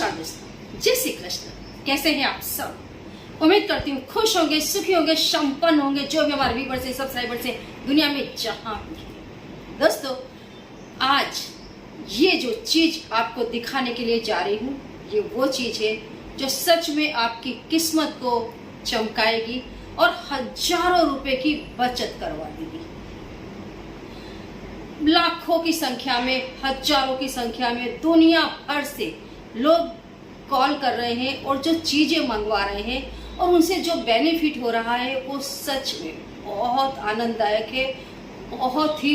नमस्कार दोस्तों, जय श्री कृष्ण। कैसे हैं आप सब? उम्मीद करती हूँ खुश होंगे, सुखी होंगे, संपन्न होंगे, जो भी हमारे व्यूअर्स हैं, सब्सक्राइबर्स हैं, दुनिया में जहां भी हैं। दोस्तों, आज ये जो चीज आपको दिखाने के लिए जा रही हूँ, ये वो चीज है जो सच में आपकी किस्मत को चमकाएगी और हजारों रुपए की बचत करवा देगी। लाखों की संख्या में, हजारों की संख्या में दुनिया भर से लोग कॉल कर रहे हैं और जो चीजें मंगवा रहे हैं और उनसे जो बेनिफिट हो रहा है वो सच में बहुत आनंददायक है। बहुत ही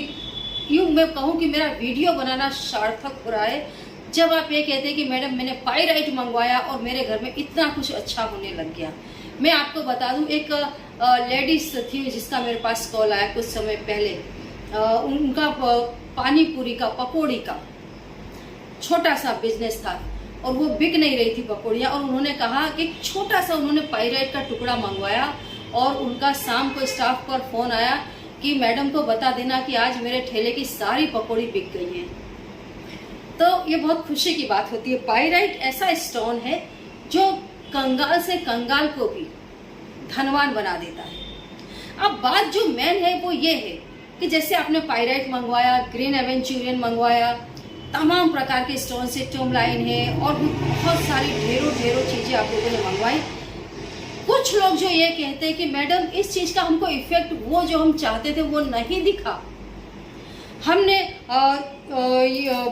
यूं मैं कहूँ कि मेरा वीडियो बनाना सार्थक हो रहा है जब आप ये कहते हैं कि मैडम मैंने पाइराइट मंगवाया और मेरे घर में इतना कुछ अच्छा होने लग गया। मैं आपको बता दूं, एक लेडीज थी जिसका मेरे पास कॉल आया कुछ समय पहले। उनका पानी पूरी का, पकौड़ी का छोटा सा बिजनेस था और वो बिक नहीं रही थी पकौड़ियाँ, और उन्होंने कहा कि छोटा सा उन्होंने पाइराइट का टुकड़ा मंगवाया और उनका शाम को स्टाफ पर फोन आया कि मैडम को बता देना कि आज मेरे ठेले की सारी पकौड़ी बिक गई है। तो ये बहुत खुशी की बात होती है। पाइराइट ऐसा स्टोन है जो कंगाल से कंगाल को भी धनवान बना देता है। अब बात जो मेन है वो ये है कि जैसे आपने पाइराइट मंगवाया, ग्रीन एवेंचुरियन मंगवाया, तमाम प्रकार के स्टोन से टूमलाइन है और भी बहुत सारी ढेरों चीजें आप लोगों ने मंगवाई। कुछ लोग जो ये कहते हैं कि मैडम इस चीज का हमको इफेक्ट वो जो हम चाहते थे वो नहीं दिखा। हमने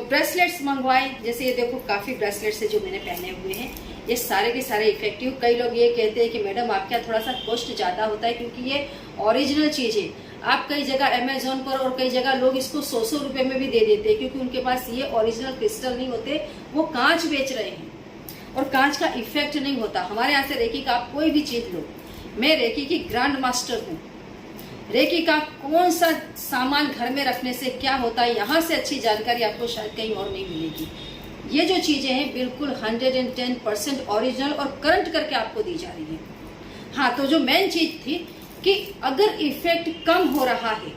ब्रेसलेट्स मंगवाए, जैसे ये देखो काफी ब्रेसलेट्स है जो मैंने पहने हुए हैं, ये सारे के सारे इफेक्टिव। कई लोग ये कहते हैं कि मैडम आपके यहाँ थोड़ा सा कॉस्ट ज्यादा होता है क्योंकि ये ओरिजिनल चीज है। आप कई जगह अमेजोन पर और कई जगह लोग इसको 100 रुपए में भी दे देते हैं क्योंकि उनके पास ये ओरिजिनल क्रिस्टल नहीं होते, वो कांच बेच रहे हैं और कांच का इफेक्ट नहीं होता। हमारे यहाँ से रेकी का आप कोई भी चीज लो, मैं रेकी की ग्रैंड मास्टर हूँ। रेकी का कौन सा सामान घर में रखने से क्या होता है, यहाँ से अच्छी जानकारी आपको शायद कहीं और नहीं मिलेगी। ये जो चीजें हैं बिल्कुल 110% ओरिजिनल और करंट करके आपको दी जा रही है। हाँ, तो जो मेन चीज थी कि अगर इफेक्ट कम हो रहा है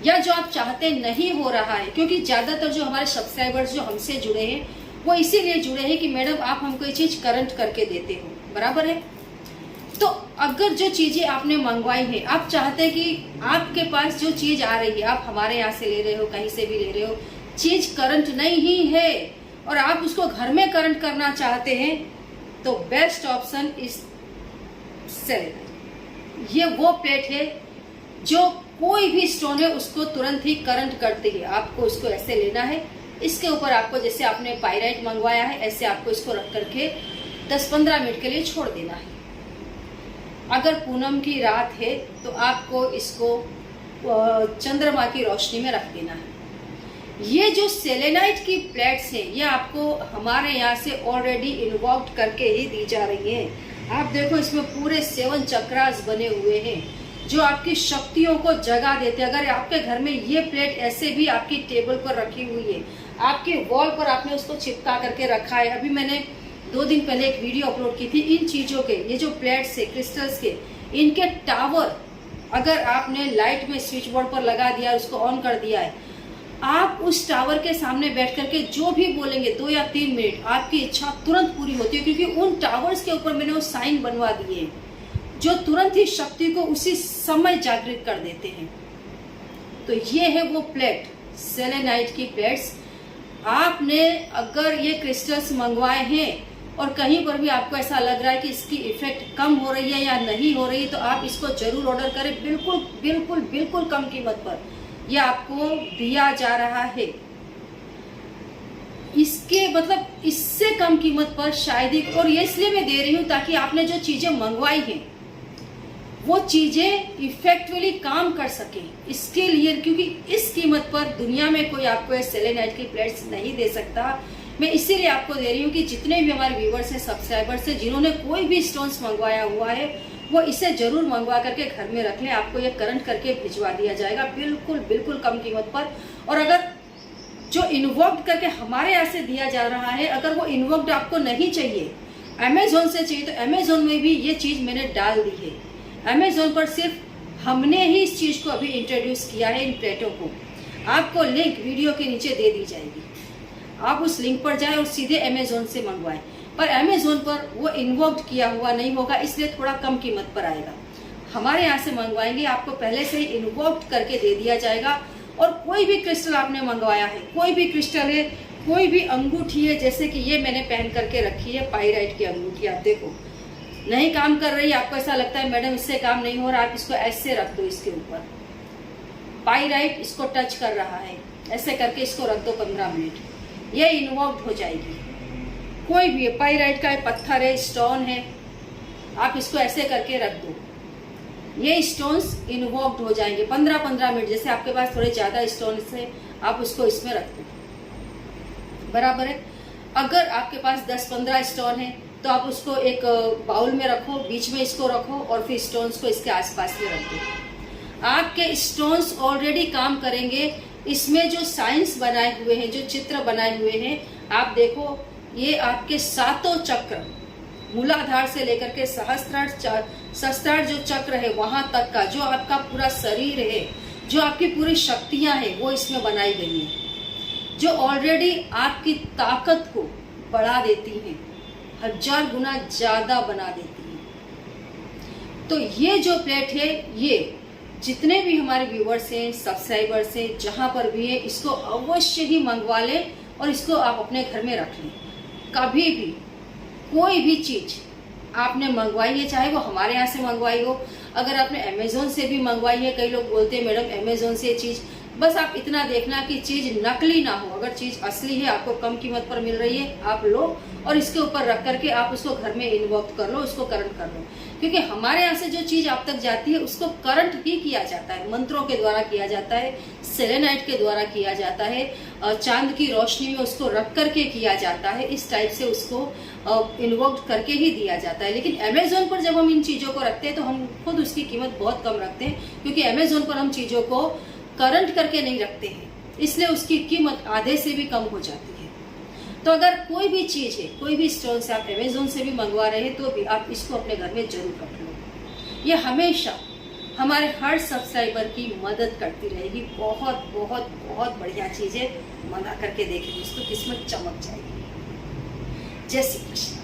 या जो आप चाहते नहीं हो रहा है, क्योंकि ज्यादातर जो हमारे सब्सक्राइबर्स जो हमसे जुड़े हैं वो इसीलिए जुड़े हैं कि मैडम आप हमको ये चीज करंट करके देते हो, बराबर है। तो अगर जो चीजें आपने मंगवाई है, आप चाहते हैं कि आपके पास जो चीज आ रही है, आप हमारे यहाँ से ले रहे हो, कहीं से भी ले रहे हो, चीज करंट नहीं ही है और आप उसको घर में करंट करना चाहते हैं, तो बेस्ट ऑप्शन इज सेलेनाइट। ये वो प्लेट है जो कोई भी स्टोन है उसको तुरंत ही करंट करती है। आपको इसको ऐसे लेना है, इसके ऊपर आपको जैसे आपने पाइराइट मंगवाया है ऐसे आपको इसको रख करके 10-15 मिनट के लिए छोड़ देना है। अगर पूनम की रात है तो आपको इसको चंद्रमा की रोशनी में रख देना है। ये जो सेलेनाइट की प्लेट्स हैं ये आपको हमारे यहाँ से ऑलरेडी इन्वॉक्ड करके ही दी जा रही है। आप देखो इसमें पूरे 7 चक्रास बने हुए हैं जो आपकी शक्तियों को जगा देते हैं। अगर आपके घर में ये प्लेट ऐसे भी आपकी टेबल पर रखी हुई है, आपके वॉल पर आपने उसको चिपका करके रखा है। अभी मैंने 2 दिन पहले एक वीडियो अपलोड की थी इन चीजों के। ये जो प्लेट्स है क्रिस्टल्स के, इनके टावर अगर आपने लाइट में स्विच बोर्ड पर लगा दिया, उसको ऑन कर दिया है, आप उस टावर के सामने बैठ करके जो भी बोलेंगे 2 या 3 मिनट, आपकी इच्छा तुरंत पूरी होती है क्योंकि उन टावर्स के ऊपर मैंने वो साइन बनवा दिए जो तुरंत ही शक्ति को उसी समय जागृत कर देते हैं। तो ये है वो प्लेट, सेलेनाइट की प्लेट्स। आपने अगर ये क्रिस्टल्स मंगवाए हैं और कहीं पर भी आपको ऐसा लग रहा है कि इसकी इफेक्ट कम हो रही है या नहीं हो रही, तो आप इसको जरूर ऑर्डर करें। बिल्कुल बिल्कुल बिल्कुल कम कीमत पर ये आपको दिया जा रहा है। इसके मतलब इससे कम कीमत पर शायद ही, और ये इसलिए मैं दे रही हूँ ताकि आपने जो चीजें मंगवाई हैं वो चीजें इफेक्टिवली काम कर सके, इसके लिए। क्योंकि इस कीमत पर दुनिया में कोई आपको सेलेनाइट की प्लेट्स नहीं दे सकता। मैं इसीलिए आपको दे रही हूँ कि जितने भी हमारे व्यूवर्स हैं, सब्सक्राइबर्स हैं, जिन्होंने कोई भी स्टोन्स मंगवाया हुआ है वो इसे जरूर मंगवा करके घर में रख लें। आपको ये करंट करके भिजवा दिया जाएगा बिल्कुल बिल्कुल कम कीमत पर। और अगर जो इन्वॉक्ड करके हमारे यहाँ से दिया जा रहा है, अगर वो इन्वॉक्ड आपको नहीं चाहिए, अमेजोन से चाहिए, तो अमेजोन में भी ये चीज मैंने डाल दी है। अमेजोन पर सिर्फ हमने ही इस चीज को अभी इंट्रोड्यूस किया है, इन प्लेटों को। आपको लिंक वीडियो के नीचे दे दी जाएगी। आप उस लिंक पर जाए और सीधे अमेजोन से मंगवाएं। पर अमेजोन पर वो इन्वोक्ड किया हुआ नहीं होगा, इसलिए थोड़ा कम कीमत पर आएगा। हमारे यहाँ से मंगवाएंगे आपको पहले से ही इन्वोक्ड करके दे दिया जाएगा। और कोई भी क्रिस्टल आपने मंगवाया है, कोई भी क्रिस्टल है, कोई भी अंगूठी है, जैसे कि ये मैंने पहन करके रखी है पाइराइट की अंगूठी, आप देखो नहीं काम कर रही, आपको ऐसा लगता है मैडम इससे काम नहीं हो रहा, आप इसको ऐसे रख दो, इसके ऊपर पाइराइट इसको टच कर रहा है, ऐसे करके इसको रख दो 15 मिनट, ये इन्वोक्ड हो जाएगी। कोई भी पाइराइट का पत्थर है, स्टोन है, आप इसको ऐसे करके रख दो, ये स्टोन्स इन्वोक्ड हो जाएंगे 15-15 मिनट। जैसे आपके पास थोड़े ज्यादा स्टोन्स है, आप उसको इसमें रख दो, बराबर है। अगर आपके पास 10-15 स्टोन है तो आप उसको एक बाउल में रखो, बीच में इसको रखो और फिर स्टोन्स को इसके आसपास में रख दो। आपके स्टोन्स ऑलरेडी काम करेंगे। इसमें जो साइंस बनाए हुए हैं, जो चित्र बनाए हुए हैं, आप देखो ये आपके 7 चक्र, मूलाधार से लेकर के सहस्त्रार जो चक्र है वहां तक का, जो आपका पूरा शरीर है, जो आपकी पूरी शक्तियां हैं, वो इसमें बनाई गई है, जो ऑलरेडी आपकी ताकत को बढ़ा देती हैं, 1000 गुना ज्यादा बना देती है। तो ये जो प्लेट है, ये जितने भी हमारे व्यूअर्स हैं, सब्सक्राइबर्स हैं, जहां पर भी है, इसको अवश्य ही मंगवा लें और इसको आप अपने घर में रख लें। कभी भी कोई भी चीज आपने मंगवाई है, चाहे वो हमारे यहाँ से मंगवाई हो, अगर आपने अमेजोन से भी मंगवाई है, कई लोग बोलते हैं मैडम अमेजोन से चीज, बस आप इतना देखना कि चीज नकली ना हो। अगर चीज असली है, आपको कम कीमत पर मिल रही है, आप लो और इसके ऊपर रख करके आप उसको घर में इन्वोक्ट कर लो, उसको करंट कर लो। क्योंकि हमारे यहाँ से जो चीज आप तक जाती है उसको करंट ही किया जाता है, मंत्रों के द्वारा किया जाता है, सेलेनाइट के द्वारा किया जाता है, चांद की रोशनी में उसको रख करके किया जाता है, इस टाइप से उसको इन्वोक्ट करके ही दिया जाता है। लेकिन अमेजोन पर जब हम इन चीजों को रखते हैं तो हम खुद उसकी कीमत बहुत कम रखते हैं, क्योंकि अमेजोन पर हम चीजों को करंट करके नहीं रखते हैं, इसलिए उसकी कीमत आधे से भी कम हो जाती है। तो अगर कोई भी चीज है, कोई भी स्टोन से आप अमेजोन से भी मंगवा रहे हैं तो भी आप इसको अपने घर में जरूर रख लो। ये हमेशा हमारे हर सब्सक्राइबर की मदद करती रहेगी। बहुत बहुत बहुत बढ़िया चीज है, मंगा करके देखें, उसको किस्मत चमक जाएगी। जय श्री कृष्ण।